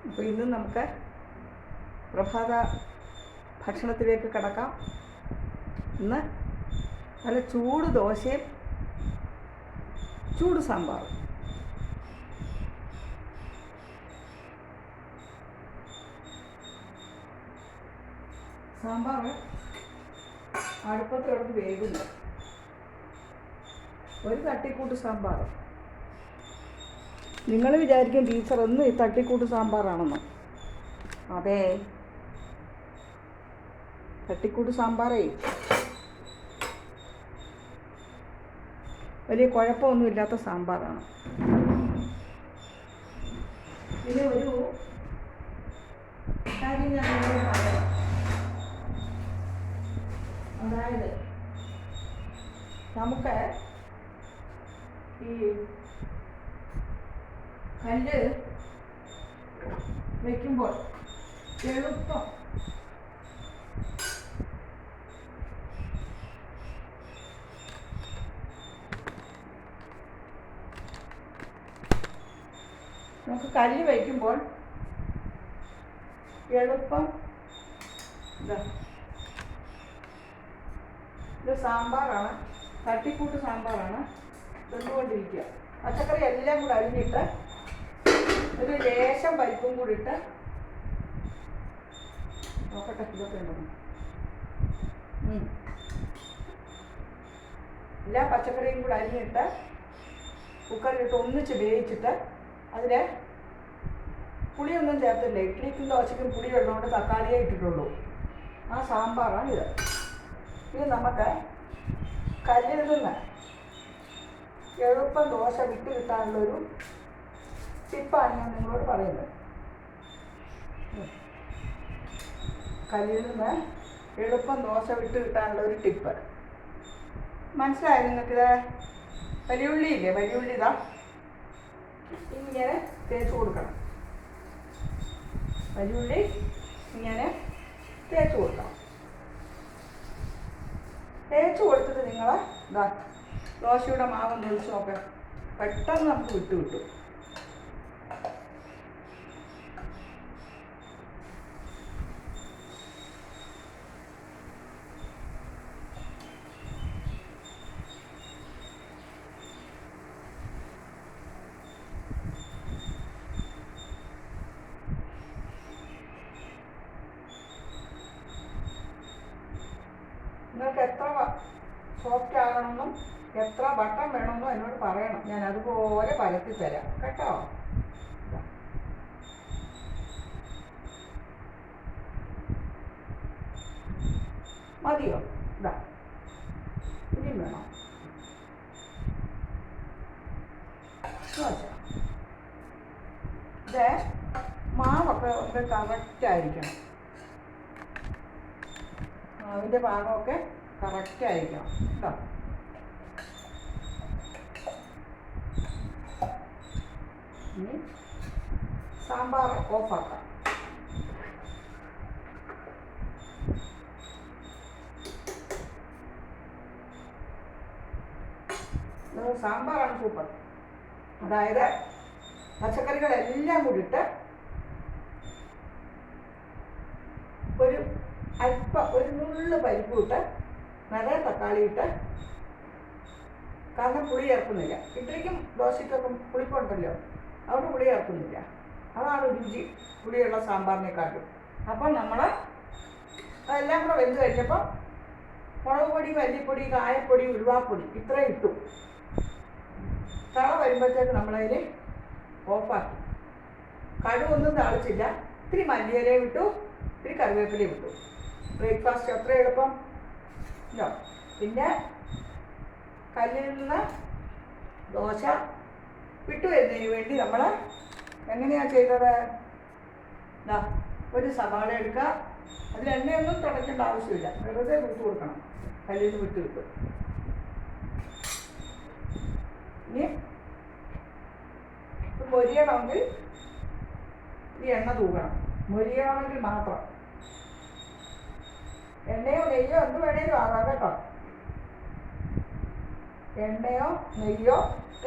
അപ്പോൾ ഇന്ന് നമുക്ക് പ്രഭാത ഭക്ഷണത്തിലേക്ക് കടക്കാം. ഇന്ന് നല്ല ചൂട് ദോശയും ചൂട് സാമ്പാറും. സാമ്പാർ അടുപ്പത്ത് കിടന്ന് വേകുന്നു. ഒരു തട്ടിക്കൂട്ട് സാമ്പാർ. നിങ്ങൾ വിചാരിക്കും ടീച്ചർ ഒന്ന് ഈ തട്ടിക്കൂട്ട് സാമ്പാറാണെന്ന്. അതെ, തട്ടിക്കൂട്ട് സാമ്പാറേ വലിയ കുഴപ്പമൊന്നുമില്ലാത്ത സാമ്പാറാണ്. പിന്നെ ഒരു കാര്യം ഞാൻ നിങ്ങളോട് പറയാം. അതായത് നമുക്ക് ഈ കല്ല് വയ്ക്കുമ്പോൾ എളുപ്പം നമുക്ക് കല്ല് വയ്ക്കുമ്പോൾ എളുപ്പം ഇത് സാമ്പാറാണ്, തട്ടിക്കൂട്ട് സാമ്പാറാണ്. വെന്തുകൊണ്ടിരിക്കുക. പച്ചക്കറി എല്ലാം കൂടെ അരിഞ്ഞിട്ട് ഒരു ലേശം പരിപ്പും കൂടി ഇട്ട് നോക്കട്ടെ ഇതൊക്കെ ഉണ്ടോ. എല്ലാ പച്ചക്കറിയും കൂടെ അരിഞ്ഞിട്ട് കുക്കറിലിട്ട് ഒന്നിച്ച് വേവിച്ചിട്ട് അതിൽ പുളിയൊന്നും ചേർത്തില്ല. ഇഡ്ഡലിക്കും ദോശയ്ക്കും പുളി ഉള്ളതുകൊണ്ട് തക്കാളിയേ ഇട്ടിട്ടുള്ളൂ. ആ സാമ്പാറാണ് ഇത്. ഇത് നമുക്ക് കല്ലിൽ നിന്ന് എളുപ്പം ദോശ വിട്ട് കിട്ടാനുള്ളൊരു ടിപ്പാണ് ഞാൻ നിങ്ങളോട് പറയുന്നത്. കല്ലിൽ നിന്ന് എളുപ്പം ദോശ വിട്ട് കിട്ടാനുള്ളൊരു ടിപ്പ് മനസ്സിലായി നിങ്ങൾക്കിത്? വലിയുള്ളി ഇല്ലേ, വലിയുള്ളി ഇതാ ഇങ്ങനെ തേച്ച് കൊടുക്കണം. വലിയുള്ളി ഇങ്ങനെ തേച്ച് കൊടുക്കണം. തേച്ച് കൊടുത്തിട്ട് നിങ്ങൾ ഇതാ ദോശയുടെ മാവൊന്ന് ഒഴിച്ച് നോക്കാം. പെട്ടെന്ന് നമുക്ക് വിട്ടു കിട്ടും. നിങ്ങൾക്ക് എത്ര സോഫ്റ്റ് ആകണമെന്നും എത്ര ബട്ടൺ വേണമെന്നും എന്നോട് പറയണം. ഞാൻ അതുപോലെ പരത്തി തരാം കേട്ടോ. മതിയോ? ഇതാ ഇനിയും വേണം. ഇത് മാവൊക്കെ ഒന്ന് കറക്റ്റായിരിക്കണം. മാവിൻ്റെ ഭാഗമൊക്കെ കറക്റ്റായിരിക്കണം കേട്ടോ. ഇനി സാമ്പാർ ഓഫാക്കാം. സാമ്പാറാണ് സൂപ്പർ. അതായത് പച്ചക്കറികളെല്ലാം കൂടി ഇട്ട് ഒരു നുള്ളു പരിപ്പ് ഇട്ട് നിറയെ തക്കാളി ഇട്ട്, കാരണം പുളി ചേർക്കുന്നില്ല. ഇഡ്ഡലിക്കും ദോശയ്ക്കൊക്കെ പുളിപ്പുണ്ടല്ലോ, അവിടെ പുളി ചേർക്കുന്നില്ല. അതാണ് രുചി പുളിയുള്ള സാമ്പാറിനെക്കാട്ടും. അപ്പം നമ്മൾ അതെല്ലാം കൂടെ വെന്ത് കഴിഞ്ഞപ്പോൾ മുളക് പൊടി, മല്ലിപ്പൊടി, കായപ്പൊടി, ഉലുവാപ്പൊടി ഇത്രയും ഇട്ടു. തള വരുമ്പോഴത്തേക്ക് നമ്മളതിൽ ഓഫാക്കി. കടുവൊന്നും താളിച്ചില്ല. ഇത്തിരി മല്ലിയിലയും ഇട്ടു, ഇത്തിരി കറിവേപ്പിലയും ഇട്ടു. ബ്രേക്ക്ഫാസ്റ്റ് അത്ര എളുപ്പം ഇല്ലോ. പിന്നെ കല്ലിൽ നിന്ന് ദോശ വിട്ടു വരുന്നതിന് വേണ്ടി നമ്മൾ എങ്ങനെയാണ് ചെയ്തത്? ഒരു സവാള എടുക്കുക. അതിൽ എണ്ണയൊന്നും തുടയ്ക്കേണ്ട ആവശ്യമില്ല, വെറുതെ വിട്ടു കൊടുക്കണം. കല്ലിൽ നിന്ന് വിട്ട് കിട്ടും. ഇനി മൊരിയണമെങ്കിൽ ഈ എണ്ണ തൂക്കണം. മൊരിയണമെങ്കിൽ മാത്രം എണ്ണയോ നെയ്യോ എന്ത് വേണേലും ആകാം കേട്ടോ. എണ്ണയോ നെയ്യോ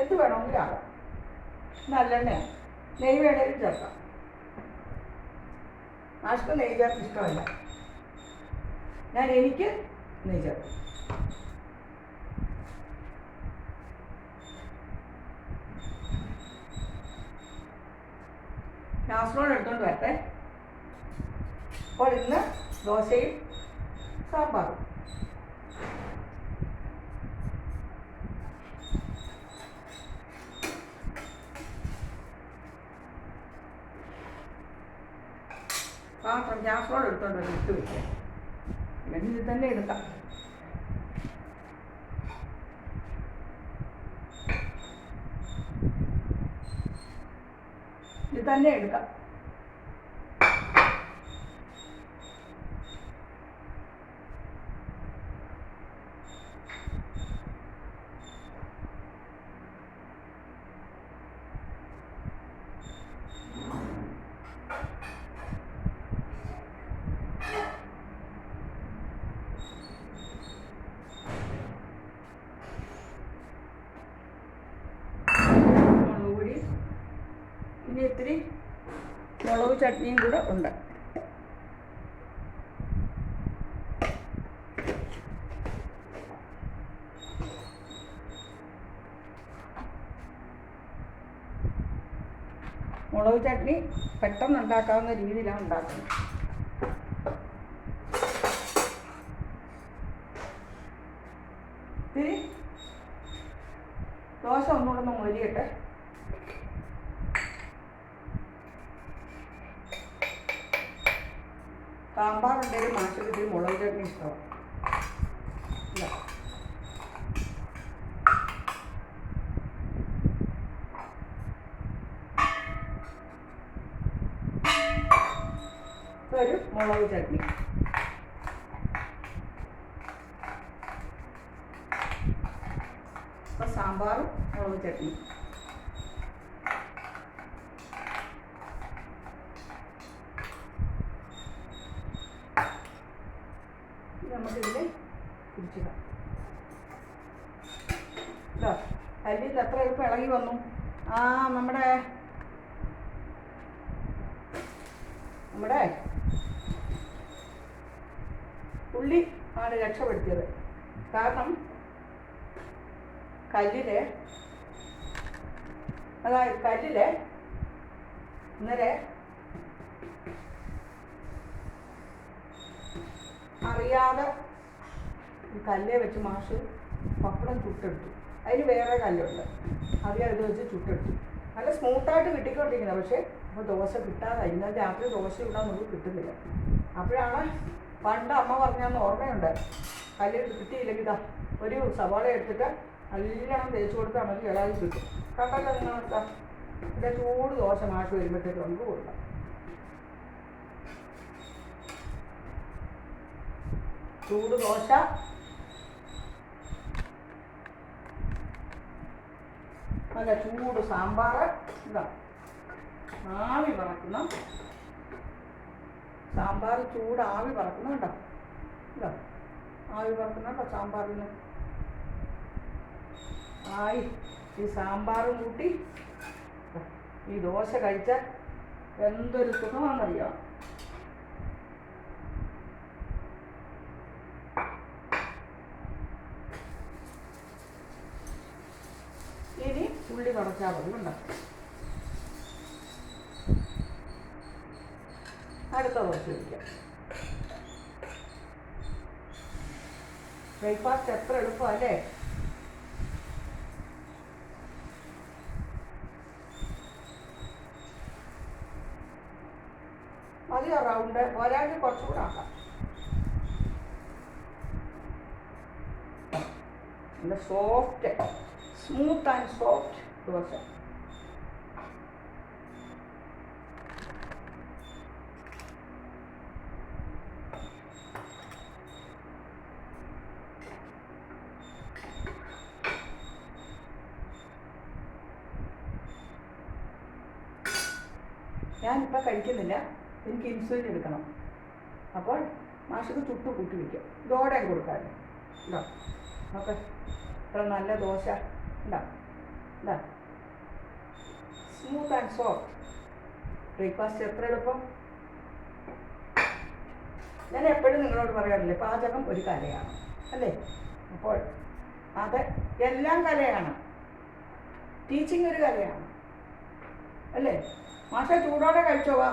എന്ത് വേണമെങ്കിലും ആകാം. നല്ലെണ്ണയോ നെയ്യ് വേണേലും ചേർക്കാം. മാഷ്ക്ക് നെയ്യ് ചേർത്ത് ഇഷ്ടമല്ല. എനിക്ക് നെയ്യ് ചേർത്ത്. കാസറോൾ എടുത്തുകൊണ്ട് വരട്ടെ. അപ്പോൾ ഇന്ന് ദോശയും സാമ്പാറും. പാത്രം കാസറോൾ എടുത്തുകൊണ്ട് വന്ന് ഇട്ട് വയ്ക്കാം. അല്ലെങ്കിൽ ഇത് തന്നെ എടുക്കാം. ഇത് തന്നെ എടുക്കാം. ഇനി ഇത്തിരി മുളക് ചട്നിയും കൂടെ ഉണ്ട്. മുളക് ചട്നി പെട്ടെന്ന് ഉണ്ടാക്കാവുന്ന രീതിയിലാണ് ഉണ്ടാക്കുന്നത്. ഇത്തിരി ദോശ ഒന്നുകൂടെ ഒന്ന് മൊരിയട്ടെ. സാമ്പാറുണ്ടെങ്കിൽ മാഷക്ക് ഇത്തിരി മുളക് ചട്നി ഇഷ്ടമാണ്. ഒരു മുളക് ചട്നി. അപ്പോൾ സാമ്പാറും മുളക് ചട്നി. നമുക്കിതിൽ കുടിച്ചിടാം. കല്ലിൽ എത്ര എളുപ്പം ഇളകി വന്നു. നമ്മുടെ ഉള്ളി ആണ് രക്ഷപ്പെടുത്തിയത്. കാരണം കല്ലില് ഇന്നലെ അറിയാതെ കല്ലേ വെച്ച് മാഷ് പപ്പടം ചുട്ടെടുത്തു. അതിന് വേറെ കല്ലുണ്ട്, അറിയാതെ ഇത് വെച്ച് ചുട്ടെടുത്തു. നല്ല സ്മൂത്തായിട്ട് കിട്ടിക്കൊണ്ടിരിക്കുന്നത്. പക്ഷേ അപ്പോൾ ദോശ കിട്ടാതെ ഇന്നലെ രാത്രി ദോശ ഇടാൻ നമുക്ക് കിട്ടുന്നില്ല. അപ്പോഴാണ് പണ്ട് അമ്മ പറഞ്ഞാന്ന് ഓർമ്മയുണ്ട്, കല്ലിൽ കിട്ടിയില്ലെങ്കിൽ ഇതാ ഒരു സവാള എടുത്തിട്ട് നല്ലോണം തേച്ച് കൊടുത്താൽ മതി, ഇളകി കിട്ടും. കണ്ടല്ലോ നിങ്ങളെടുത്ത ഇവിടെ ചൂട് ദോശ മാഷ് വരുമ്പോഴത്തേക്ക് നമുക്ക് കൊടുക്കാം. ചൂട് ദോശ, നല്ല ചൂട് സാമ്പാർ. ഇതാ ആവി പറക്കുന്ന സാമ്പാർ, ചൂട് ആവി പറക്കുന്ന കേട്ടോ. ഇതാ ആവി പറക്കുന്ന കേട്ടോ സാമ്പാറിന്. ഈ സാമ്പാറും കൂട്ടി ഈ ദോശ കഴിച്ചാൽ എന്തൊരു സുഖമാണെന്നറിയാം. ഇനി ഉള്ളി കുറച്ചാൽ മതി. ഉണ്ടാക്കും. അടുത്ത ദോശ വയ്ക്കാം. ബ്രേക്ക്ഫാസ്റ്റ് എത്ര എളുപ്പമല്ലേ. മതിയോ റൗണ്ട്? ഒരാൾക്ക് കുറച്ചുകൂടെ ആക്കാം. നല്ല soft, smooth and soft dosa. ഞാനിപ്പോൾ കഴിക്കുന്നില്ല, എനിക്ക് ഇൻസുലിൻ എടുക്കണം. അപ്പോൾ മാഷക്ക് ചുട്ടു കൂട്ടി വയ്ക്കും. ഇതോടെ കൊടുക്കാൻ ഉണ്ടോ? ഓക്കെ, ഇത്ര നല്ല ദോശ ഉണ്ടോ? എന്താ സ്മൂത്ത് ആൻഡ് സോഫ്റ്റ് ബ്രേക്ക്ഫാസ്റ്റ് എത്ര എളുപ്പം. ഞാൻ എപ്പോഴും നിങ്ങളോട് പറയാറില്ലേ, പാചകം ഒരു കലയാണ് അല്ലേ? അപ്പോൾ അത് എല്ലാം കലയാണ്. ടീച്ചിങ് ഒരു കലയാണ് അല്ലേ? മാഷ ചൂടോടെ കഴിച്ചോ വാ.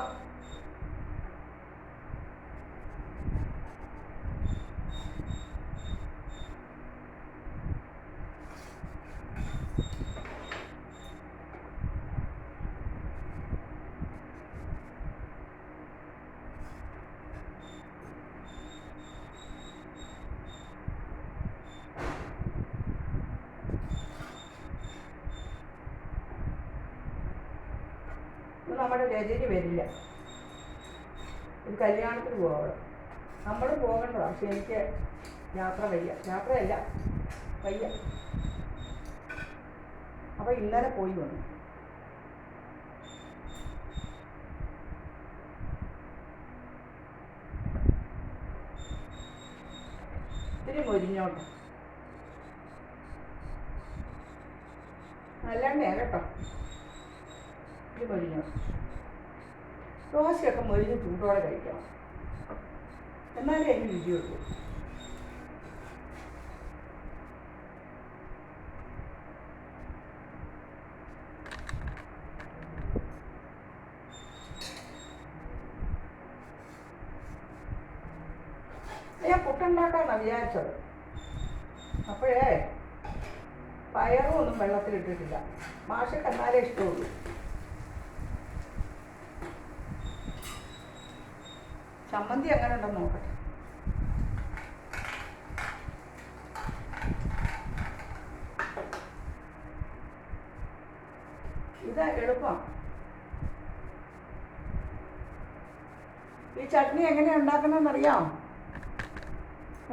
നമ്മുടെ രജനി വരില്ല, ഒരു കല്യാണത്തിന് പോകാം. നമ്മൾ പോകേണ്ടതാണ്, പക്ഷെ എനിക്ക് യാത്രയല്ല വയ്യ. അപ്പോൾ ഇന്നലെ പോയി വന്നു. ഇത്തിരി മൊരിഞ്ഞോട്ടെ, നല്ലെണ്ണയാണ് കേട്ടോ. മൊരിഞ്ഞോ, ദോശയൊക്കെ മൊരിഞ്ഞ് ചൂടോടെ കഴിക്കണം, എന്നാലേ അതിന് രുചിയുള്ളൂ. ഞാൻ പുട്ടുണ്ടാക്കാനാണ് വിചാരിച്ചത്. അപ്പോഴേ പയറും ഒന്നും വെള്ളത്തിലിട്ടിട്ടില്ല. മാഷക്ക് എന്നാലേ ഇഷ്ടമുള്ളൂ. ചമ്മന്തി എങ്ങനെ ഉണ്ടെന്ന് നോക്കട്ടെ. ഇത് എളുപ്പം. ഈ ചട്നി എങ്ങനെയാണ് ഉണ്ടാക്കുന്നതെന്ന് അറിയാമോ?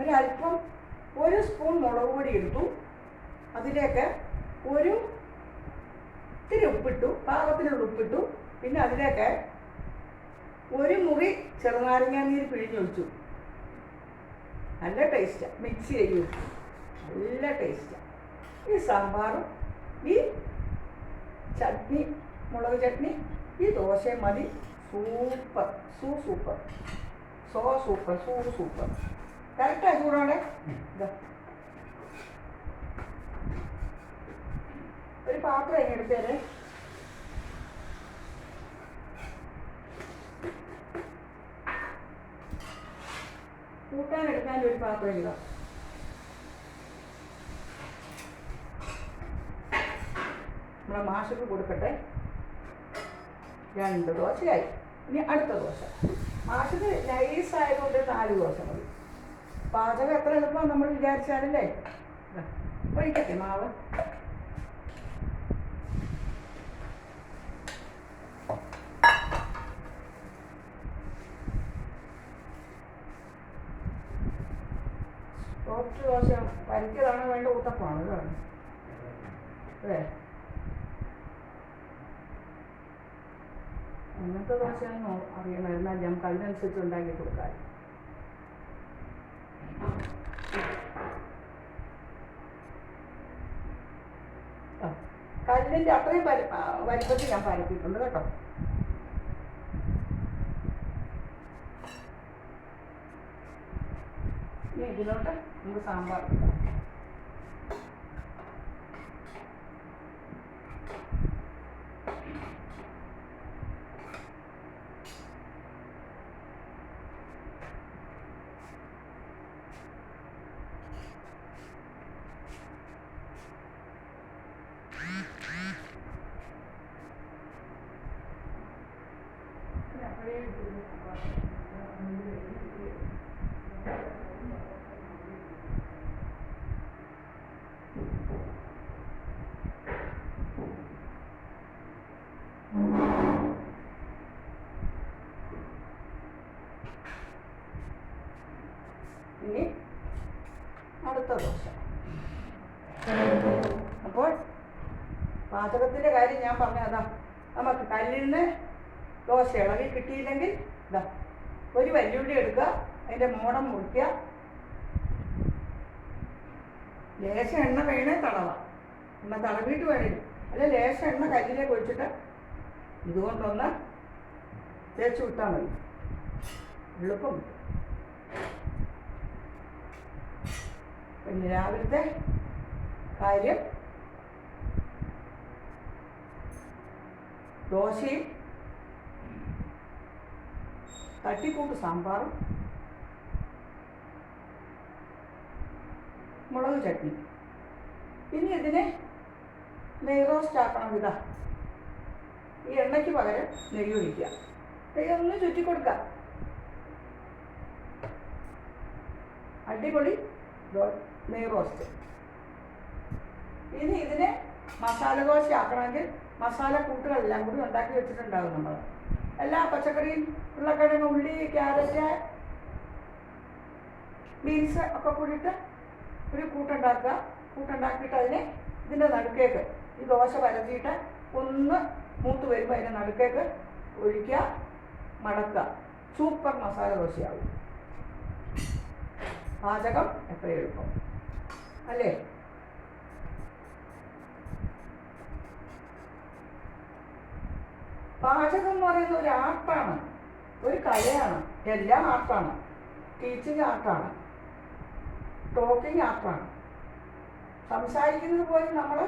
ഒരല്പം, ഒരു സ്പൂൺ മുളക് പൊടി എടുത്തു, അതിലേക്ക് ഇത്തിരി ഉപ്പിട്ടു, പാകത്തിനുള്ള ഉപ്പിട്ടു. പിന്നെ അതിലേക്ക് ഒരു മുറി ചെറുനാരങ്ങ നീര് പിഴിഞ്ഞൊഴിച്ചു. നല്ല ടേസ്റ്റാണ്. മിക്സ് ചെയ്തു, നല്ല ടേസ്റ്റാണ്. ഈ സാമ്പാറും ഈ ചട്നി, മുളക് ചട്നി, ഈ ദോശയും മതി. Super super. കറക്റ്റാ ചൂടോടെ. ഒരു പാത്രം ഇങ്ങനെ എടുത്തേരെ. കൂട്ടാനെടുക്കാൻ ഒരു പാത്രം ഇടുക. നമ്മളെ മാഷക്ക് കൊടുക്കട്ടെ. 2 ദോശയായി. ഇനി അടുത്ത ദോശ. മാഷക്ക് നൈസായതുകൊണ്ട് 4 ദോശ മതി. പാചകം എത്ര എളുപ്പമാണ് നമ്മൾ വിചാരിച്ചാലല്ലേ. ഒഴിക്കട്ടെ മാവ്. സോഫ്റ്റ് ദോശ പരിക്കതാണോ വേണ്ട ഊത്തപ്പമാണ് ഇതാണ് അല്ലേ? അങ്ങനത്തെ ദോശയാണെന്ന് അറിയണം. എന്നാൽ നമുക്ക് അതിനനുസരിച്ച് ഉണ്ടാക്കി കൊടുക്കാൻ. കല്ലിൻ്റെ അത്രയും വലിപ്പത്തിൽ ഞാൻ പരത്തിയിട്ടുണ്ട് കേട്ടോ. ഇനി ഇതിലോട്ട് നമുക്ക് സാമ്പാർ ഇടാം. ഇനി അടുത്ത ദോശ. അപ്പോൾ പാചകത്തിൻ്റെ കാര്യം ഞാൻ പറഞ്ഞതാ. നമുക്ക് കല്ലിൽ നിന്ന് ദോശ ഇളകി കിട്ടിയില്ലെങ്കിൽ ഇതാ ഒരു വല്യുള്ളി എടുക്കുക, അതിൻ്റെ മോടം മുറിക്കുക, ലേശം എണ്ണ വേണേ തടവാം, എണ്ണ തടവിയിട്ട് വേണേ, അല്ലെ ലേശം എണ്ണ കല്ലിലേക്ക് ഒഴിച്ചിട്ട് ഇതുകൊണ്ടൊന്ന് തേച്ച് വിട്ടാൽ മതി. എളുപ്പം. പിന്നെ രാവിലത്തെ കാര്യം ദോശയും തട്ടിക്കൂട്ട് സാമ്പാറും മുളക് ചട്നി. ഇനി ഇതിനെ നെയ് റോസ്റ്റ് ആക്കണം. ഇതാ ഈ എണ്ണയ്ക്ക് പകരം നെയ്യ് ഒഴിക്കുക. നെയ്യ് ഒന്ന് ചുറ്റി കൊടുക്കുക. അടിപൊളി നെയ് റോസ്റ്റ്. ഇനി ഇതിനെ മസാല ദോശ ആക്കണമെങ്കിൽ മസാല കൂട്ടുകളെല്ലാം കൂടി ഉണ്ടാക്കി വെച്ചിട്ടുണ്ടാകും നമ്മൾ. എല്ലാ പച്ചക്കറിയും, ഉരുളക്കിഴങ്ങ്, ഉള്ളി, ക്യാരറ്റ്, ബീൻസ് ഒക്കെ കൂടിയിട്ട് ഒരു കൂട്ടുണ്ടാക്കുക. കൂട്ടുണ്ടാക്കിയിട്ട് അതിനെ ഇതിൻ്റെ നടുക്കേക്ക് ഈ ദോശ പരത്തിയിട്ട് ഒന്ന് മൂത്ത് വരുമ്പോൾ അതിൻ്റെ നടുക്കേക്ക് ഒഴിക്കുക, മടക്കുക. സൂപ്പർ മസാല ദോശയാവും. പാചകം എത്ര എളുപ്പം അല്ലേ? പാചകം എന്ന് പറയുന്ന ഒരു ആർട്ടാണ്, ഒരു കലയാണ്. എല്ലാം ആർട്ടാണ്. Teaching ആർട്ടാണ്, talking ആർട്ടാണ്. സംസാരിക്കുന്നത് പോലും നമ്മൾ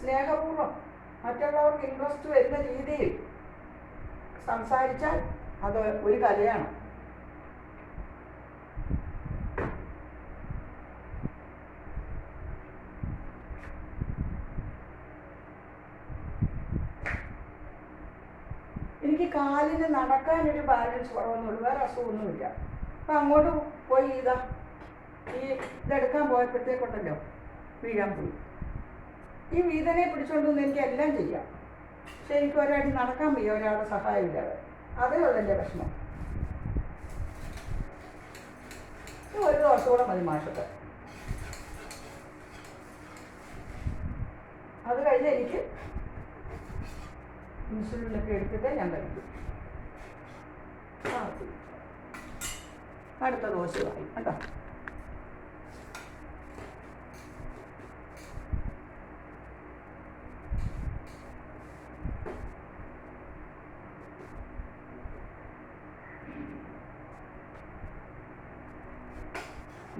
സ്നേഹപൂർവ്വം മറ്റുള്ളവർക്ക് ഇൻട്രസ്റ്റ് വരുന്ന രീതിയിൽ സംസാരിച്ചാൽ അത് ഒരു കലയാണ്. എനിക്ക് കാലിന് നടക്കാനൊരു ബാലൻസ് കുറവൊന്നുമില്ല, വേറെ അസുഖമൊന്നുമില്ല. അപ്പം അങ്ങോട്ട് പോയി ഇതെടുക്കാൻ പോയപ്പോഴത്തേക്കുണ്ടല്ലോ വീഴാൻ പോയി. ഈ വീതനെ പിടിച്ചുകൊണ്ടൊന്നും എനിക്ക് എല്ലാം ചെയ്യാം, പക്ഷെ എനിക്ക് ഒരാടി നടക്കാൻ വയ്യ, ഒരാളുടെ സഹായമില്ലാതെ. അതേ ഉള്ളൂ എൻ്റെ വിഷമം. ഒരു ദിവസം കൂടെ മതി മാഷത്തെ. അത് കഴിഞ്ഞ് എനിക്ക് ഇൻസുലിനൊക്കെ എടുത്തിട്ട് ഞാൻ കഴിക്കും. അടുത്ത ദോശയായി കേട്ടോ.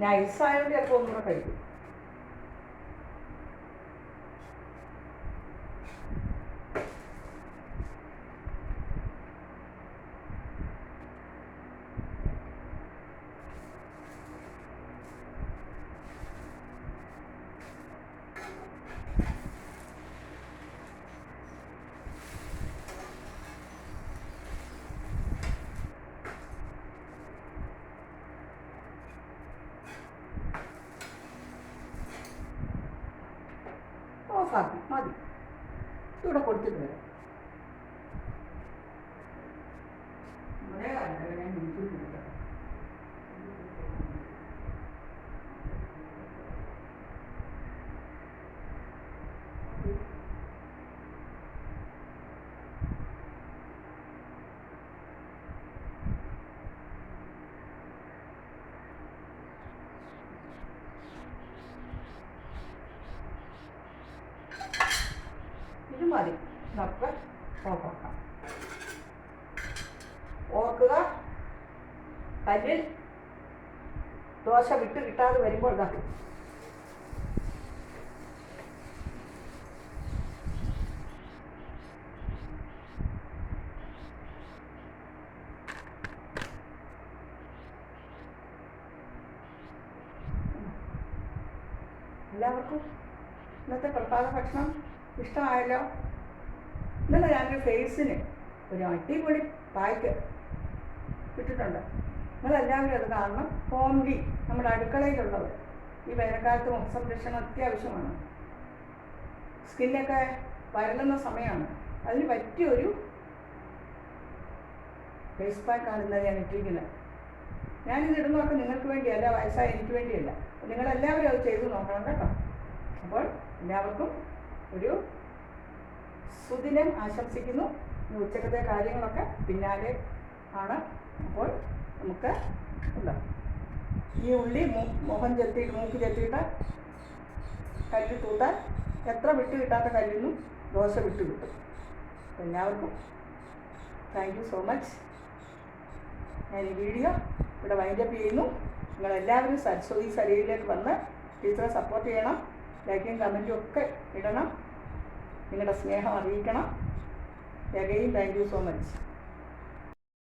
നൈസായതുകൊണ്ട് ചിലപ്പോൾ ഒന്നുകൂടെ കഴിക്കും. ഓഫാക്കി മതി. ഇവിടെ കൊടുത്തിട്ട് വരാം. ഒരേ കാര്യം ഞാൻ വിളിച്ചിട്ടില്ല. ഇത് മതി, നമുക്ക് ഓഫാക്കാം. ഓർക്കുക, കല്ലിൽ ദോശ വിട്ട് കിട്ടാതെ വരുമ്പോൾ ഇതാ എല്ലാവർക്കും ഇന്നത്തെ പ്രഭാത ഭക്ഷണം ഇഷ്ടമായല്ലോ. ഇന്നലെ ഞാനൊരു ഫേസിന് ഒരു അടിപൊളി പായ്ക്ക് ഇട്ടിട്ടുണ്ട്. നിങ്ങളെല്ലാവരും അത് കാണണം. ഹോംലി, നമ്മുടെ അടുക്കളയിലുള്ളത്. ഈ വേനൽക്കാലത്ത് മുഖസംരക്ഷണം അത്യാവശ്യമാണ്. സ്കിന്നൊക്കെ വരളുന്ന സമയമാണ്. അതിന് പറ്റിയൊരു ഫേസ് പാക്കാണ് ഇന്നലെ ഞാൻ ഇട്ടിരിക്കുന്നത്. ഞാനിത് ഇടുന്നതൊക്കെ നിങ്ങൾക്ക് വേണ്ടിയല്ല, വയസ്സായ എനിക്ക് വേണ്ടിയല്ല. നിങ്ങളെല്ലാവരും അത് ചെയ്ത് നോക്കണം കേട്ടോ. അപ്പോൾ എല്ലാവർക്കും ഒരു സുദിനം ആശംസിക്കുന്നു. ഉച്ചക്കത്തെ കാര്യങ്ങളൊക്കെ പിന്നാലെ ആണ്. അപ്പോൾ നമുക്ക് എന്താ ഈ ഉള്ളി മുഖം ചെത്തിയിട്ട് മൂക്ക് ചെത്തിയിട്ട് കല്ല് തൂത്താൽ എത്ര വിട്ട് കിട്ടാത്ത കല്ലിന്നും ദോശ വിട്ട് കിട്ടും. എല്ലാവർക്കും താങ്ക് യു സോ മച്ച്. ഞാൻ ഈ വീഡിയോ ഇവിടെ വൈൻഡപ്പ് ചെയ്യുന്നു. നിങ്ങളെല്ലാവരും സരസ്വതി സരയിലേക്ക് വന്ന് ടീച്ചറെ സപ്പോർട്ട് ചെയ്യണം. ലൈക്കും കമൻറ്റും ഒക്കെ ഇടണം. നിങ്ങളുടെ സ്നേഹം അറിയിക്കണം. Again thank you so much.